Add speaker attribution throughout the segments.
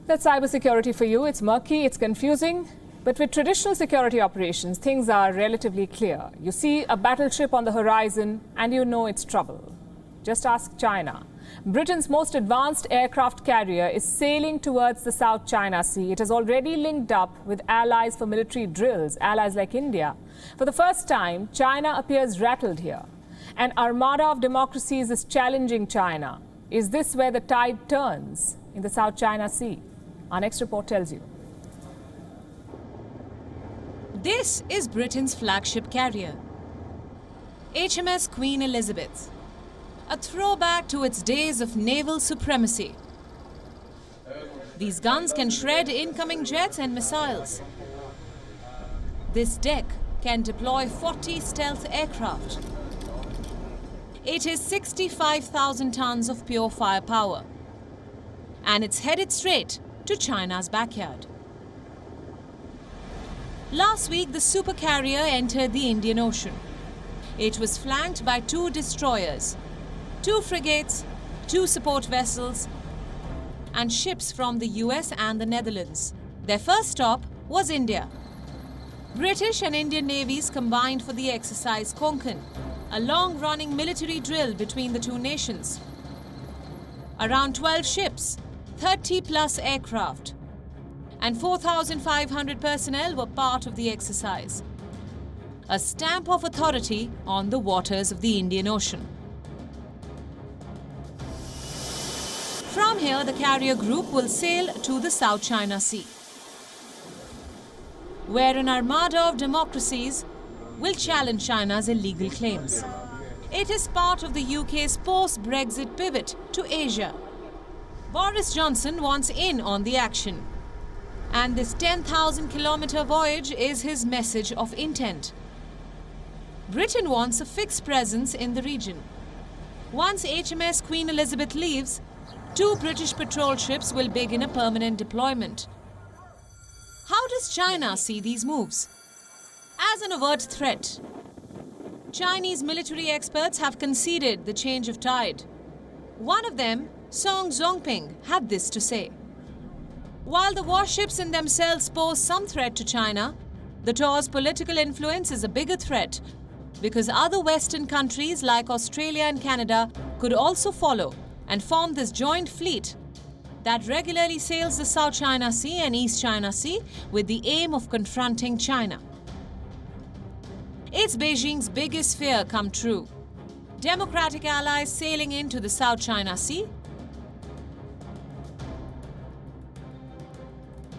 Speaker 1: That's cybersecurity for you. It's murky, it's confusing. But with traditional security operations, things are relatively clear. You see a battleship on the horizon and you know it's trouble. Just ask China. Britain's most advanced aircraft carrier is sailing towards the South China Sea. It has already linked up with allies for military drills, allies like India. For the first time, China appears rattled here. An armada of democracies is challenging China. Is this where the tide turns in the South China Sea? Our next report tells you.
Speaker 2: This is Britain's flagship carrier, HMS Queen Elizabeth, a throwback to its days of naval supremacy. These guns can shred incoming jets and missiles. This deck can deploy 40 stealth aircraft. It is 65,000 tons of pure firepower, and it's headed straight to China's backyard. Last week, the supercarrier entered the Indian Ocean. It was flanked by 2 destroyers, 2 frigates, 2 support vessels, and ships from the US and the Netherlands. Their first stop was India. British and Indian navies combined for the exercise Konkan, a long-running military drill between the 2 nations. Around 12 ships, 30-plus aircraft, and 4,500 personnel were part of the exercise. A stamp of authority on the waters of the Indian Ocean. From here, the carrier group will sail to the South China Sea, where an armada of democracies will challenge China's illegal claims. It is part of the UK's post-Brexit pivot to Asia. Boris Johnson wants in on the action, and this 10,000-kilometre voyage is his message of intent. Britain wants a fixed presence in the region. Once HMS Queen Elizabeth leaves, 2 British patrol ships will begin a permanent deployment. How does China see these moves? As an overt threat. Chinese military experts have conceded the change of tide. One of them, Song Zongping, had this to say. While the warships in themselves pose some threat to China, the tour's political influence is a bigger threat because other Western countries like Australia and Canada could also follow and form this joint fleet that regularly sails the South China Sea and East China Sea with the aim of confronting China. It's Beijing's biggest fear come true. Democratic allies sailing into the South China Sea.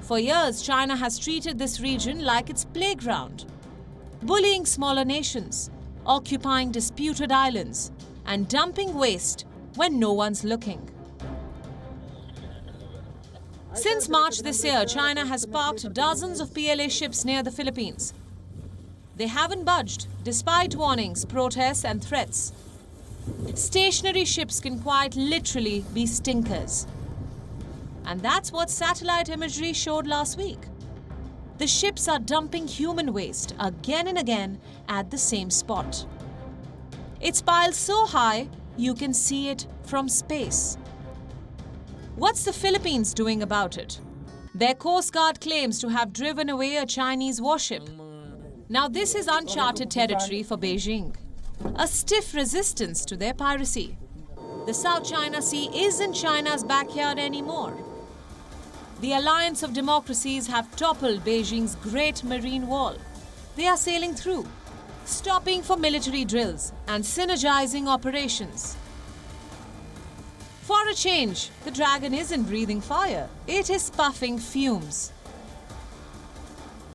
Speaker 2: For years, China has treated this region like its playground, bullying smaller nations, occupying disputed islands, and dumping waste when no one's looking. Since March this year, China has parked dozens of PLA ships near the Philippines. They haven't budged, despite warnings, protests, and threats. Stationary ships can quite literally be stinkers. And that's what satellite imagery showed last week. The ships are dumping human waste again and again at the same spot. It's piled so high, you can see it from space. What's the Philippines doing about it? Their Coast Guard claims to have driven away a Chinese warship. Now this is uncharted territory for Beijing, a stiff resistance to their piracy. The South China Sea isn't China's backyard anymore. The alliance of democracies have toppled Beijing's Great Marine Wall. They are sailing through, stopping for military drills and synergizing operations. For a change, the dragon isn't breathing fire, it is puffing fumes.